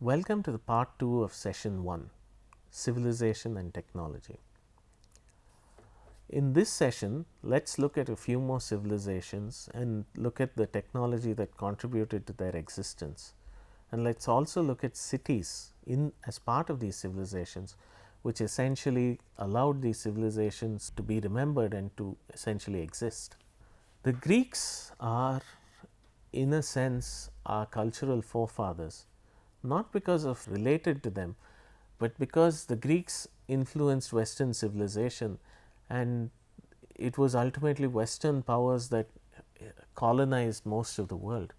Welcome to the part 2 of session 1, Civilization and Technology. In this session, let's look at a few more civilizations and look at the technology that contributed to their existence. And let's also look at cities as part of these civilizations, which essentially allowed these civilizations to be remembered and to essentially exist. The Greeks are, in a sense, our cultural forefathers, not because of related to them, but because the Greeks influenced Western civilization, and it was ultimately Western powers that colonized most of the world,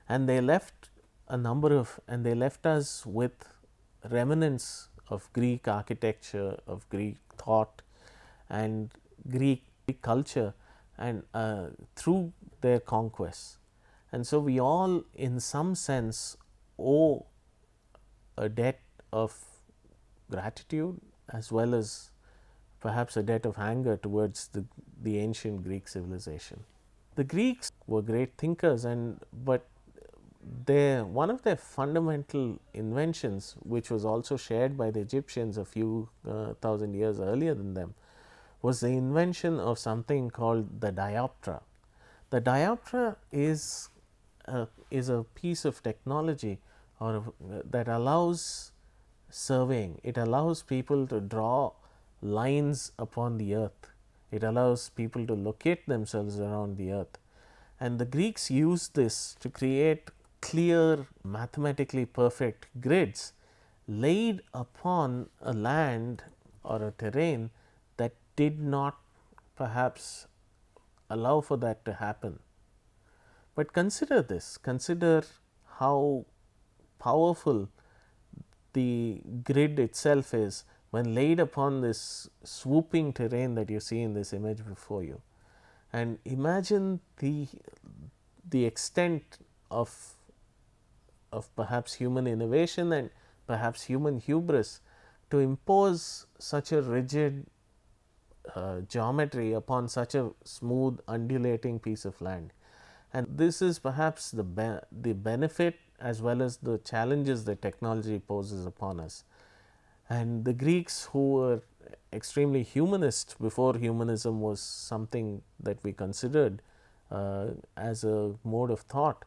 and they left they left us with remnants of Greek architecture, of Greek thought, and Greek culture, and through their conquests. And so we all, in some sense, owe a debt of gratitude as well as perhaps a debt of anger towards the ancient Greek civilization. The Greeks were great thinkers, but one of their fundamental inventions, which was also shared by the Egyptians a few thousand years earlier than them, was the invention of something called the dioptra. The dioptra is a piece of technology that allows surveying. It allows people to draw lines upon the earth. It allows people to locate themselves around the earth. And the Greeks used this to create clear, mathematically perfect grids laid upon a land or a terrain that did not perhaps allow for that to happen. But consider this, consider how powerful the grid itself is when laid upon this swooping terrain that you see in this image before you. And imagine the extent of perhaps human innovation and perhaps human hubris to impose such a rigid geometry upon such a smooth undulating piece of land. And this is perhaps the benefit as well as the challenges that technology poses upon us. And the Greeks, who were extremely humanist before humanism was something that we considered as a mode of thought,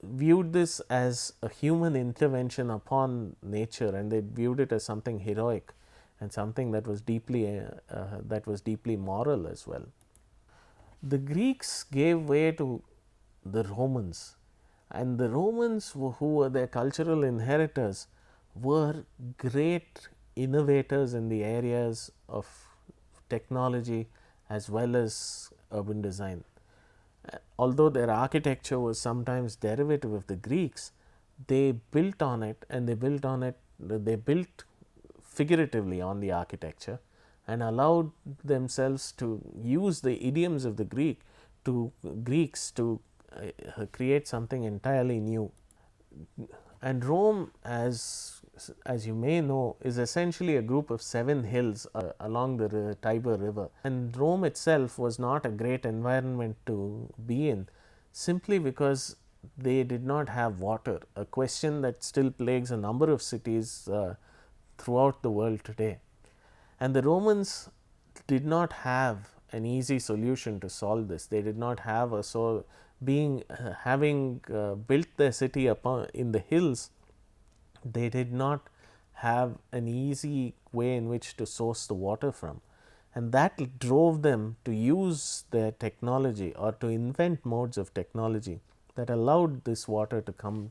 viewed this as a human intervention upon nature, and they viewed it as something heroic and something that was deeply moral as well. The Greeks gave way to the Romans, and the Romans, who were their cultural inheritors, were great innovators in the areas of technology as well as urban design. Although their architecture was sometimes derivative of the Greeks, they built on it, and they built figuratively on the architecture and allowed themselves to use the idioms of the Greeks to create something entirely new. And Rome, as you may know, is essentially a group of 7 hills along the Tiber River. And Rome itself was not a great environment to be in, simply because they did not have water, a question that still plagues a number of cities throughout the world today. And the Romans did not have an easy solution to solve this. They did not have having built their city in the hills, they did not have an easy way in which to source the water from, and that drove them to use their technology or to invent modes of technology that allowed this water to come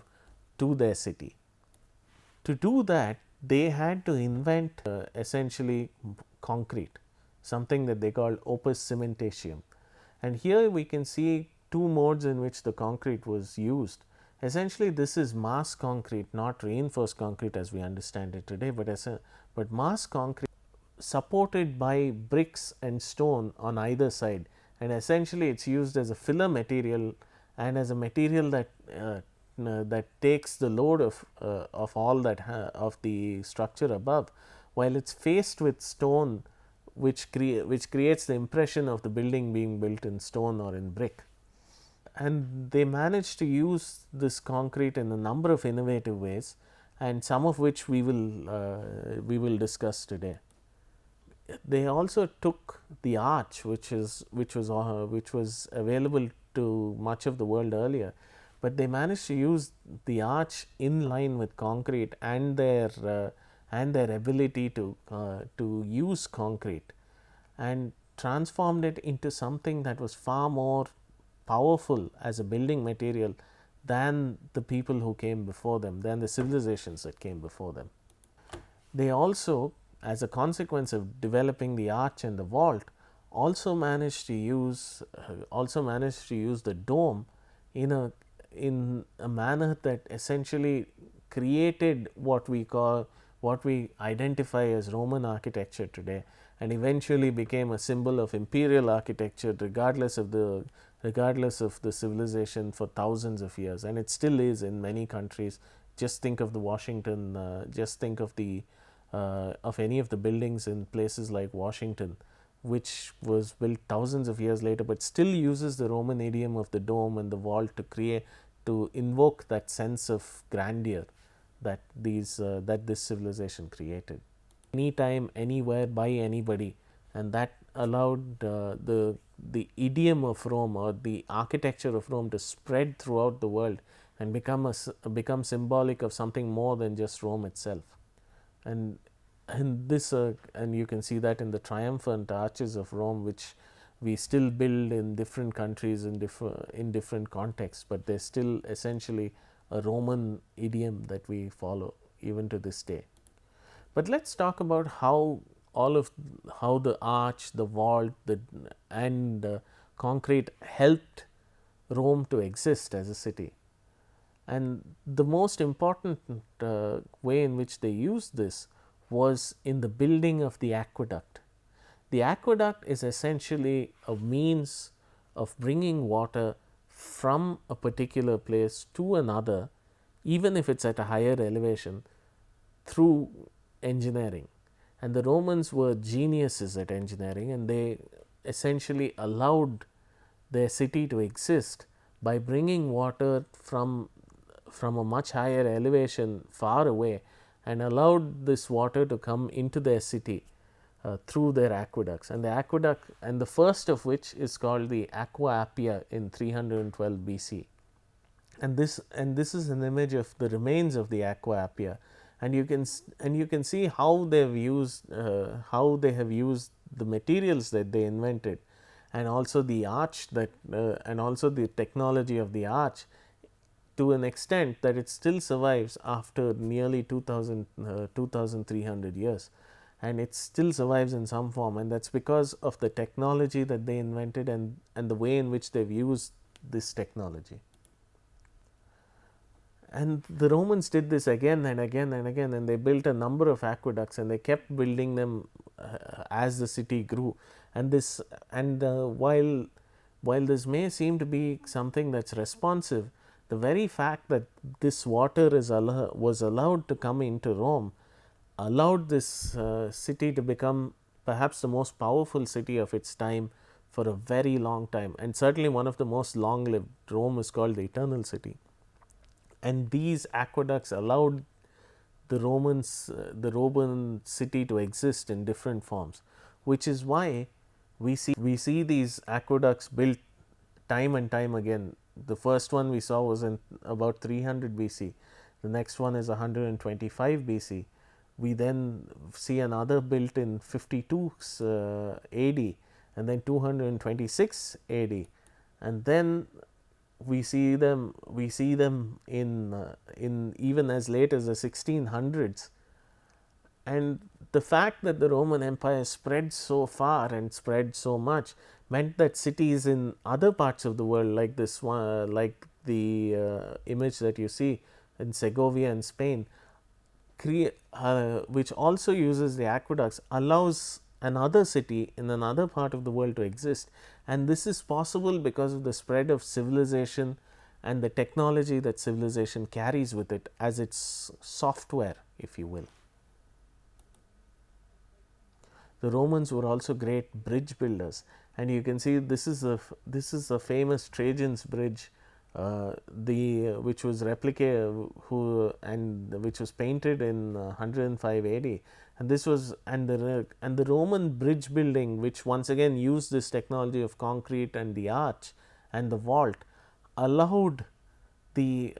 to their city. To do that, they had to invent essentially concrete, something that they called opus cementatium. And here we can see 2 modes in which the concrete was used. Essentially, this is mass concrete, not reinforced concrete as we understand it today, but mass concrete supported by bricks and stone on either side, and essentially it's used as a filler material and as a material that takes the load of all that of the structure above, while it's faced with stone, which creates the impression of the building being built in stone or in brick. and they managed to use this concrete in a number of innovative ways, and some of which we will discuss today. They also took the arch, which was available to much of the world earlier, but they managed to use the arch in line with concrete and their ability to use concrete, and transformed it into something that was far more powerful as a building material than the people who came before them, than the civilizations that came before them. They also, as a consequence of developing the arch and the vault, also managed to use the dome in a manner that essentially created what we identify as Roman architecture today, and eventually became a symbol of imperial architecture regardless of the civilization for thousands of years, and it still is in many countries. Just think of the Washington, just think of any of the buildings in places like Washington, which was built thousands of years later, but still uses the Roman idiom of the dome and the vault to invoke that sense of grandeur that this civilization created. Anytime, anywhere, by anybody, and that allowed the idiom of Rome, or the architecture of Rome, to spread throughout the world and become symbolic of something more than just Rome itself. And you can see that in the triumphant arches of Rome, which we still build in different countries in different contexts, but they're still essentially a Roman idiom that we follow even to this day. But let's talk about how the arch, the vault, and concrete helped Rome to exist as a city. And the most important way in which they used this was in the building of the aqueduct. The aqueduct is essentially a means of bringing water from a particular place to another, even if it's at a higher elevation, through engineering. And the Romans were geniuses at engineering, and they essentially allowed their city to exist by bringing water from a much higher elevation far away, and allowed this water to come into their city through their aqueducts. And the first of which is called the Aqua Appia in 312 BC. And this is an image of the remains of the Aqua Appia, and you can see how they have used the materials that they invented, and also the arch and also the technology of the arch, to an extent that it still survives after nearly 2300 years, and it still survives in some form, and that's because of the technology that they invented and the way in which they've used this technology. And the Romans did this again and again and again, and they built a number of aqueducts, and they kept building them as the city grew. And while this may seem to be something that's responsive, the very fact that this water was allowed to come into Rome allowed this city to become perhaps the most powerful city of its time for a very long time, and certainly one of the most long-lived. Rome is called the Eternal City. And these aqueducts allowed the Roman city to exist in different forms, which is why we see these aqueducts built time and time again. The first one we saw was in about 300 BC. The next one is 125 BC. We then see another built in 52 AD, and then 226 AD, and then we see them in even as late as the 1600s. And the fact that the Roman Empire spread so far and spread so much meant that cities in other parts of the world, like this one, like the image that you see in Segovia in Spain, which also uses the aqueducts, allows another city in another part of the world to exist. And this is possible because of the spread of civilization and the technology that civilization carries with it as its software, if you will. The Romans were also great bridge builders, and you can see this is a famous Trajan's bridge, which was which was painted in 105 AD, and this was and the Roman bridge building, which once again used this technology of concrete and the arch and the vault, allowed the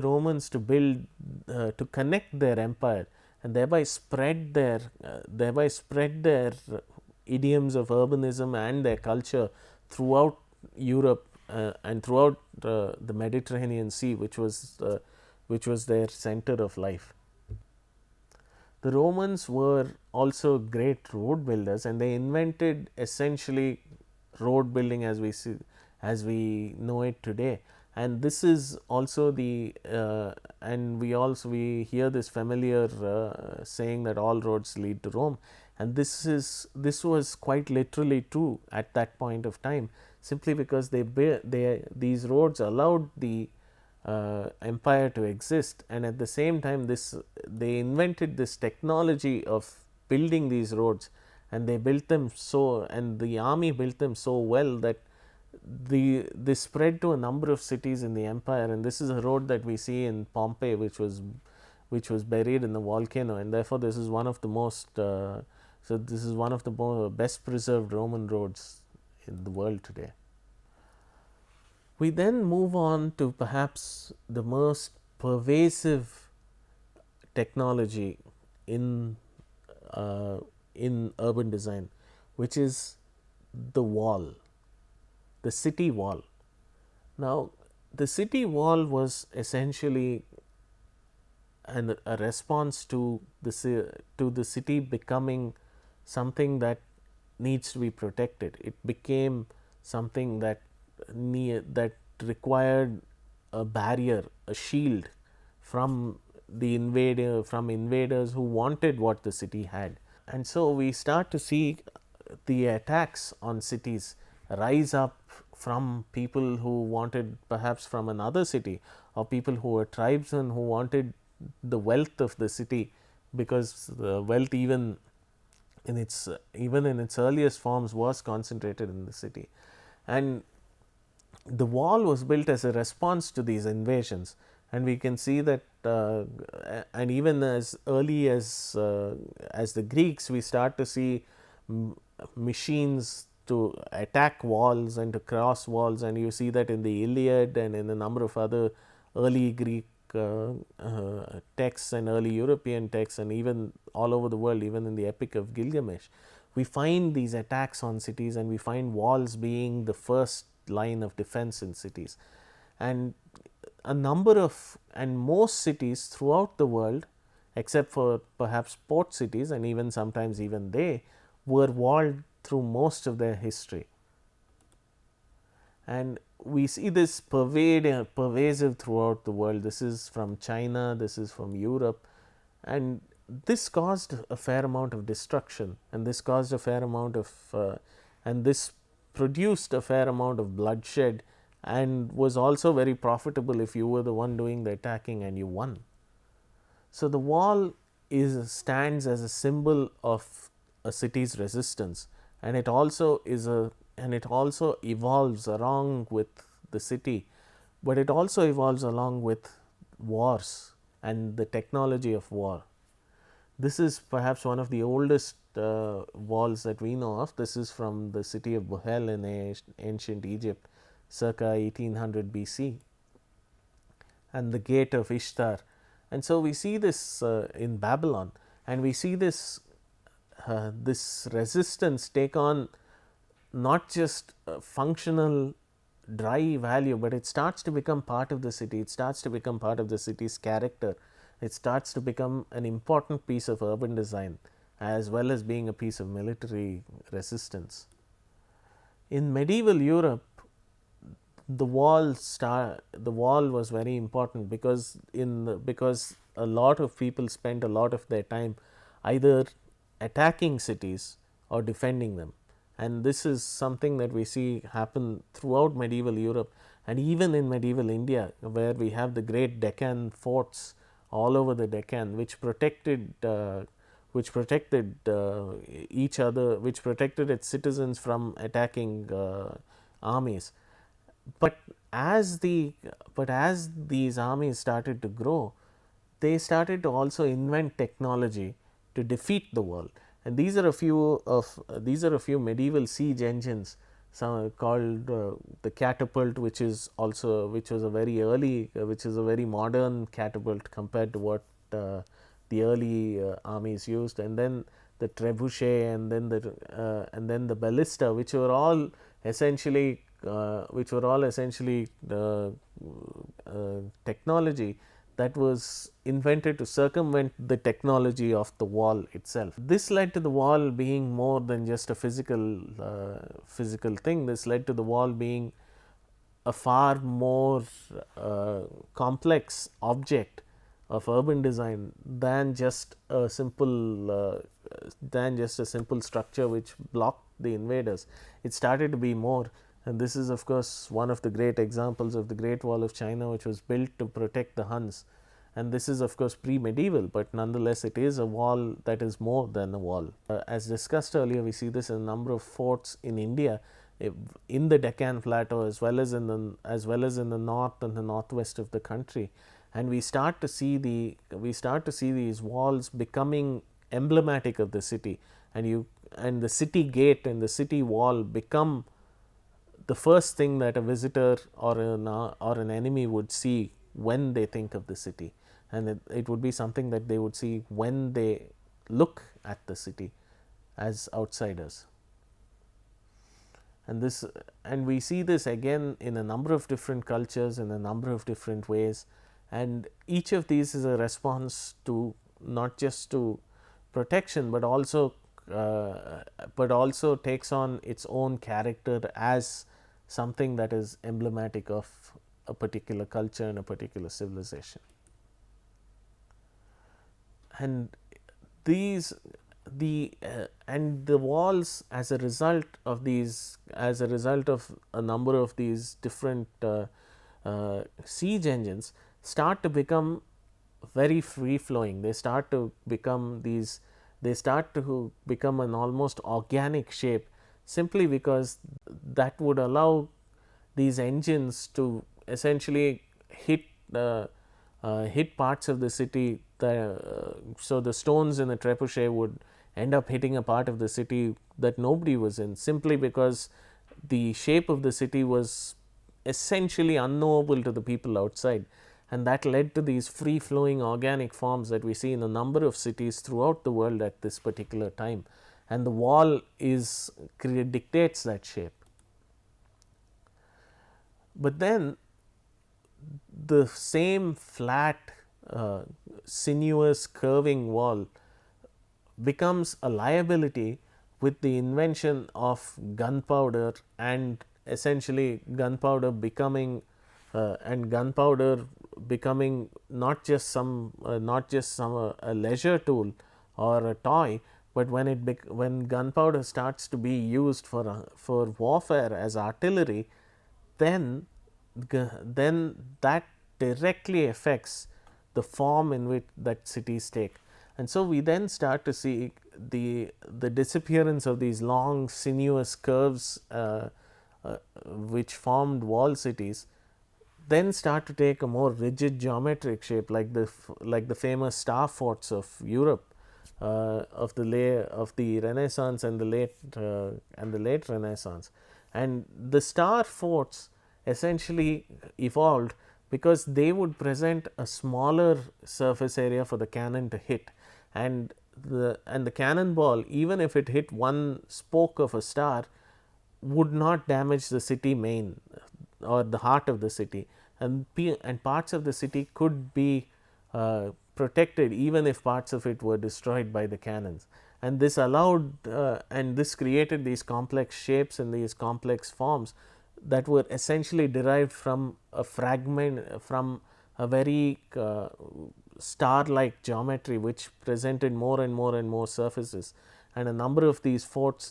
Romans to build to connect their empire and thereby spread their idioms of urbanism and their culture throughout Europe and throughout the Mediterranean Sea, which was their center of life. The Romans were also great road builders, and they invented essentially road building as we know it today. And this is also and we hear this familiar saying that all roads lead to Rome, and this was quite literally true at that point of time, simply because these roads allowed the empire to exist, and at the same time they invented this technology of building these roads, and the army built them so well that they spread to a number of cities in the empire. And this is a road that we see in Pompeii, which was buried in the volcano, and therefore this is one of the best preserved Roman roads in the world today. We then move on to perhaps the most pervasive technology in urban design, which is the wall, the city wall. Now, the city wall was essentially a response to the city becoming something that needs to be protected. It became something that required a barrier, a shield from invaders who wanted what the city had. And so we start to see the attacks on cities rise up from people who wanted perhaps from another city, or people who were tribesmen who wanted the wealth of the city, because the wealth even in its earliest forms was concentrated in the city. And the wall was built as a response to these invasions, and we can see that and even as early as the Greeks, we start to see machines to attack walls and to cross walls, and you see that in the Iliad and in a number of other early Greek texts and early European texts, and even all over the world, even in the Epic of Gilgamesh, we find these attacks on cities, and we find walls being the first line of defense in cities. And most cities throughout the world, except for perhaps port cities, and even sometimes even they were walled through most of their history. And we see this pervasive throughout the world. This is from China, this is from Europe, and this caused a fair amount of destruction, and this caused a fair amount of and this produced a fair amount of bloodshed, and was also very profitable if you were the one doing the attacking and you won. So the wall stands as a symbol of a city's resistance, and it also evolves along with the city, but it also evolves along with wars and the technology of war. This is perhaps one of the oldest walls that we know of. This is from the city of Buhel in ancient Egypt, circa 1800 BC, and the gate of Ishtar. And so we see this in Babylon, and we see this resistance take on not just functional dry value, but it starts to become part of the city. It starts to become part of the city's character. It starts to become an important piece of urban design, as well as being a piece of military resistance. In medieval Europe, the wall was very important, because a lot of people spent a lot of their time either attacking cities or defending them. And this is something that we see happen throughout medieval Europe, and even in medieval India, where we have the great Deccan forts all over the Deccan, which protected which protected each other, which protected its citizens from attacking armies. But as these armies started to grow, they started to also invent technology to defeat the wall. And these are a few medieval siege engines, some called the catapult, which is a very early, which is a very modern catapult compared to what the early armies used, and then the trebuchet, and then the ballista, which were all essentially technology that was invented to circumvent the technology of the wall itself. This led to the wall being more than just a physical thing. This led to the wall being a far more complex object of urban design than just a simple structure which blocked the invaders. It started to be more, and this is of course one of the great examples of the Great Wall of China, which was built to protect the Huns. And this is of course pre-medieval, but nonetheless it is a wall that is more than a wall. As discussed earlier, we see this in a number of forts in India, in the Deccan Plateau, as well as in the north and the northwest of the country. And we start to see these walls becoming emblematic of the city, and the city gate and the city wall become the first thing that a visitor or an enemy would see when they think of the city, and it would be something that they would see when they look at the city as outsiders. And we see this again in a number of different cultures, in a number of different ways, and each of these is a response to not just to protection, but also takes on its own character as something that is emblematic of a particular culture and a particular civilization. And the walls, as a result of a number of these different siege engines, start to become very free flowing. They start to become an almost organic shape, simply because that would allow these engines to essentially hit parts of the city. So the stones in the trebuchet would end up hitting a part of the city that nobody was in, simply because the shape of the city was essentially unknowable to the people outside. And that led to these free flowing organic forms that we see in a number of cities throughout the world at this particular time. And the wall dictates that shape. But then the same flat, sinuous, curving wall becomes a liability with the invention of gunpowder, and essentially gunpowder becoming not just a leisure tool or a toy, but when gunpowder starts to be used for warfare as artillery, then that directly affects the form in which that cities take. And so we then start to see the disappearance of these long sinuous curves which formed wall cities, then start to take a more rigid geometric shape, like the famous star forts of Europe of the Renaissance and the late Renaissance. And the star forts essentially evolved because they would present a smaller surface area for the cannon to hit, and the cannonball, even if it hit one spoke of a star, would not damage the city main or the heart of the city, and parts of the city could be protected even if parts of it were destroyed by the cannons. And this created these complex shapes and these complex forms that were essentially derived from a very star-like geometry, which presented more and more surfaces. And a number of these fort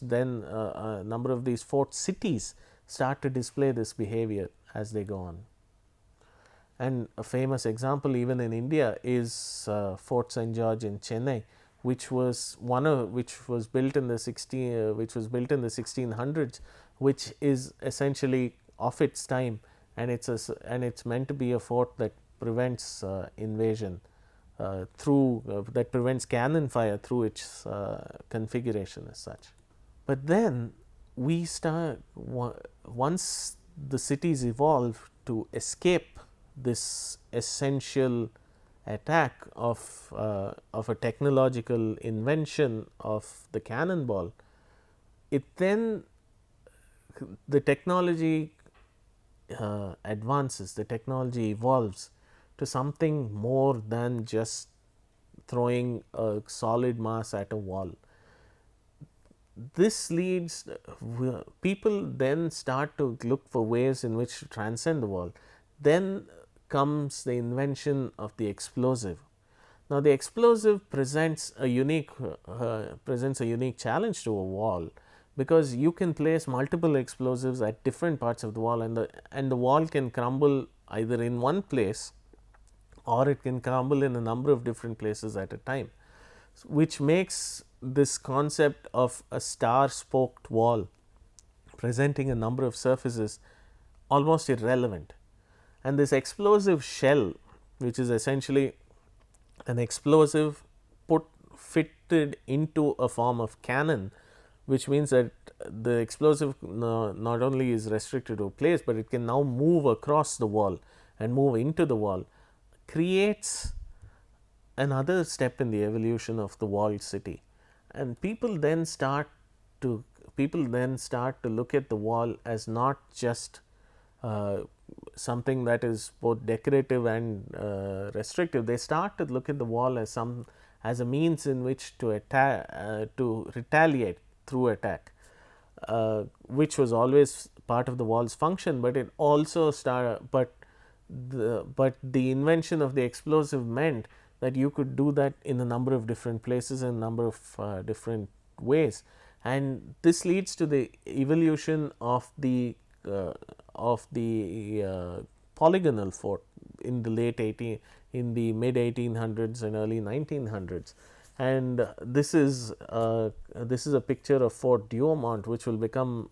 cities start to display this behavior as they go on. And a famous example even in India is Fort St. George in Chennai, which was built in the 1600s, which is essentially of its time, and it's meant to be a fort that prevents invasion that prevents cannon fire through its configuration as such. But then we start once the cities evolve to escape this essential attack of a technological invention of the cannonball, it then the technology advances, the technology evolves to something more than just throwing a solid mass at a wall. This leads people then start to look for ways in which to transcend the wall. Then comes the invention of the explosive. Now, the explosive presents a unique challenge to a wall, because you can place multiple explosives at different parts of the wall, and the wall can crumble either in one place or it can crumble in a number of different places at a time, which makes this concept of a star spoked wall presenting a number of surfaces almost irrelevant. And this explosive shell, which is essentially an explosive fitted into a form of cannon, which means that the explosive not only is restricted to a place, but it can now move across the wall and move into the wall, creates another step in the evolution of the walled city. And people then start to look at the wall as not just something that is both decorative and restrictive. They start to look at the wall as a means in which to retaliate through attack, which was always part of the wall's function. But it also the invention of the explosive meant that you could do that in a number of different places in a number of different ways, and this leads to the evolution of the polygonal fort in the mid 1800s and early 1900s. And this is a picture of Fort Douaumont, which will become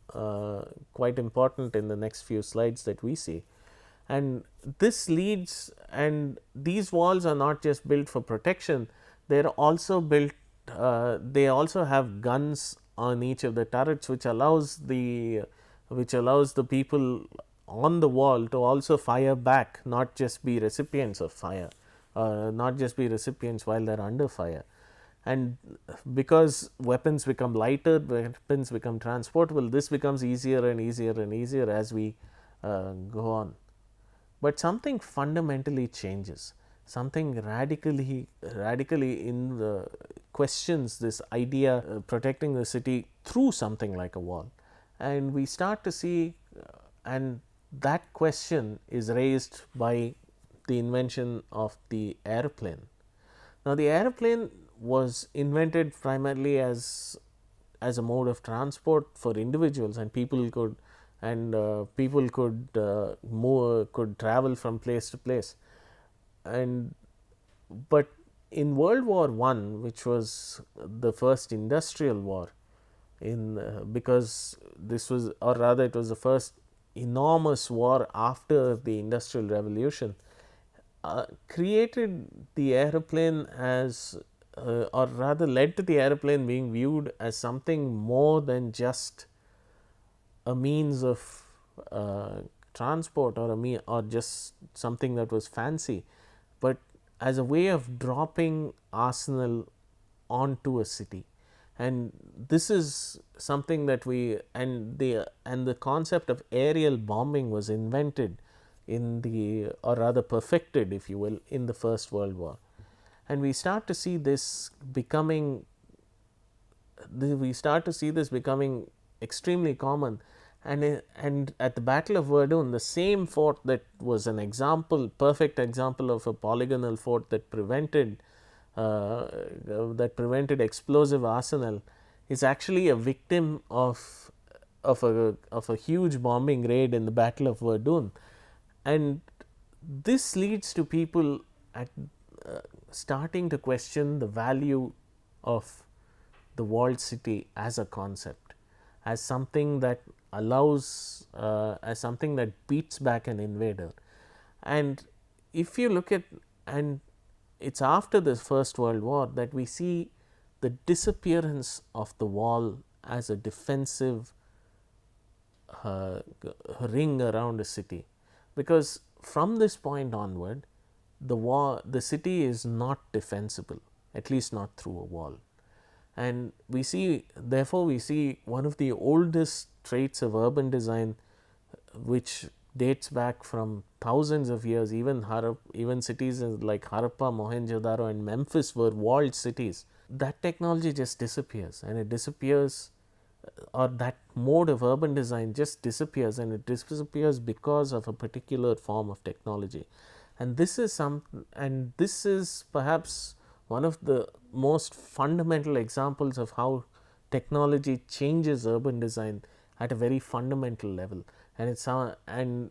quite important in the next few slides that we see. And this leads, and these walls are not just built for protection, they are also built, they also have guns on each of the turrets, which allows the people on the wall to also fire back, not just be recipients of fire, not just be recipients while they are under fire. And because weapons become lighter, weapons become transportable, this becomes easier and easier and easier as we go on. But something fundamentally changes, something radically in the questions this idea of protecting the city through something like a wall. And we start to see, and that question is raised by the invention of the airplane. Now, the airplane was invented primarily as a mode of transport for individuals, and people could could travel from place to place. But in World War I, which was the first industrial war, because this was, or rather it was the first enormous war after the Industrial Revolution, created the aeroplane as or rather led to the aeroplane being viewed as something more than just a means of transport, or just something that was fancy, but as a way of dropping arsenal onto a city. And this is something that the concept of aerial bombing was invented or rather perfected, if you will, in the First World War. And we start to see this becoming extremely common. And at the Battle of Verdun, the same fort that was perfect example of a polygonal fort that prevented explosive arsenal, is actually a victim of a huge bombing raid in the Battle of Verdun. And this leads to people starting to question the value of the walled city as a concept, as something that allows, as something that beats back an invader. And if you look at, and it's after the First World War that we see the disappearance of the wall as a defensive ring around a city, because from this point onward, the city is not defensible, at least not through a wall. And we see, therefore, we see one of the oldest traits of urban design, which dates back from thousands of years. Even cities like Harappa, Mohenjo-daro, and Memphis were walled cities. That technology just disappears, and it disappears, or that mode of urban design just disappears, and it disappears because of a particular form of technology. And this is perhaps one of the most fundamental examples of how technology changes urban design at a very fundamental level. And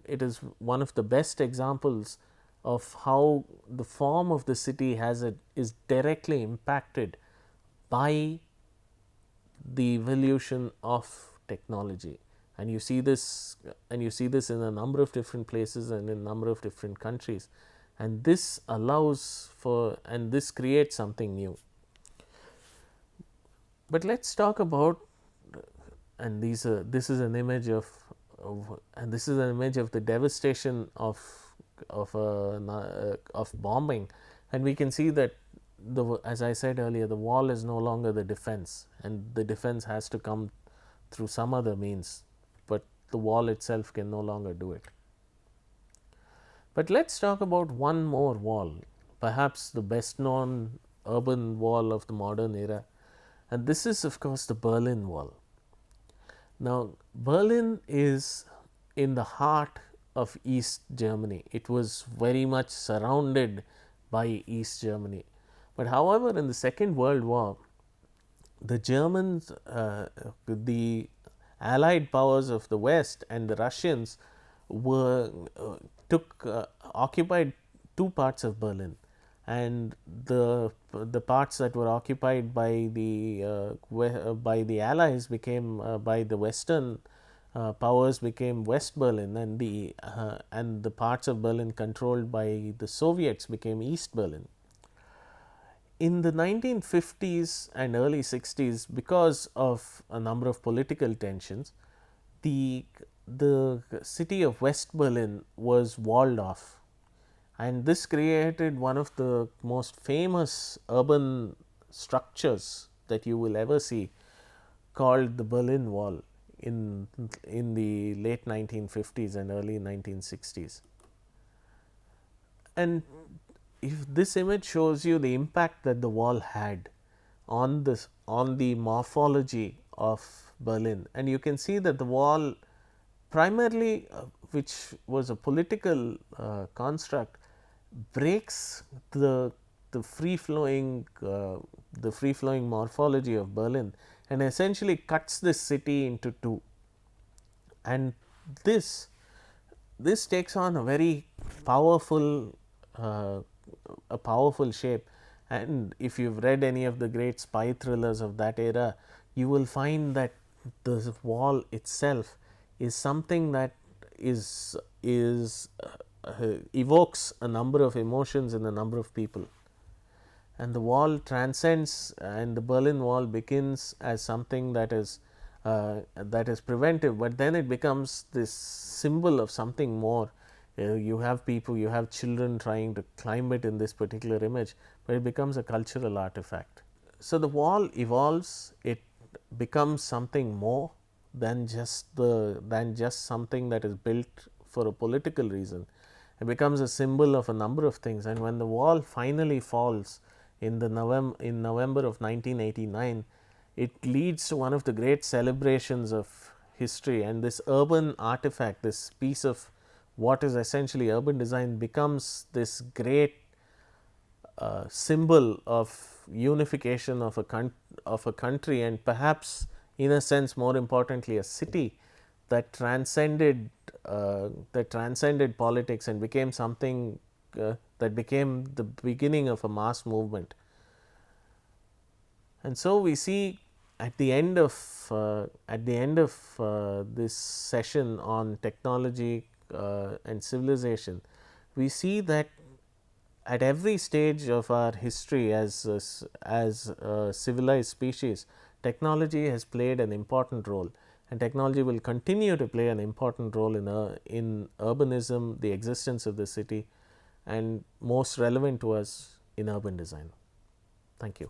it is one of the best examples of how the form of the city is directly impacted by the evolution of technology. And you see this in a number of different places and in a number of different countries, and this creates something new. But let's talk about, and this is an image of the devastation of bombing, and we can see that, as I said earlier, the wall is no longer the defense, and the defense has to come through some other means, but the wall itself can no longer do it. But let's talk about one more wall, perhaps the best known urban wall of the modern era, and this is, of course, the Berlin Wall. Now, Berlin is in the heart of East Germany. It was very much surrounded by East Germany. But however, in the Second World War, the Germans, the Allied powers of the West, and the Russians occupied two parts of Berlin, and the parts that were occupied by the Allies by the Western powers became West Berlin, and the parts of Berlin controlled by the Soviets became East Berlin. In the 1950s and early 60s, because of a number of political tensions, the city of West Berlin was walled off, and this created one of the most famous urban structures that you will ever see, called the Berlin Wall, in the late 1950s and early 1960s. And if this image shows you the impact that the wall had on the morphology of Berlin, and you can see that the wall, primarily which was a political construct, breaks the free flowing morphology of Berlin, and essentially cuts this city into two. And this takes on a very powerful shape. And if you've read any of the great spy thrillers of that era, you will find that the wall itself is something that evokes a number of emotions in a number of people. And the wall transcends, and the Berlin Wall begins as something that is preventive, but then it becomes this symbol of something more. You have children trying to climb it in this particular image, but it becomes a cultural artifact. So the wall evolves; it becomes something more than just something that is built for a political reason. It becomes a symbol of a number of things. And when the wall finally falls in November of 1989, it leads to one of the great celebrations of history, and this urban artifact, this piece of what is essentially urban design, becomes this great symbol of unification of a country, and perhaps, in a sense, more importantly, a city that transcended politics and became something that became the beginning of a mass movement. And so, we see at the end of this session on technology and civilization, we see that at every stage of our history as a civilized species, technology has played an important role, and technology will continue to play an important role in urbanism, the existence of the city, and most relevant to us in urban design. Thank you.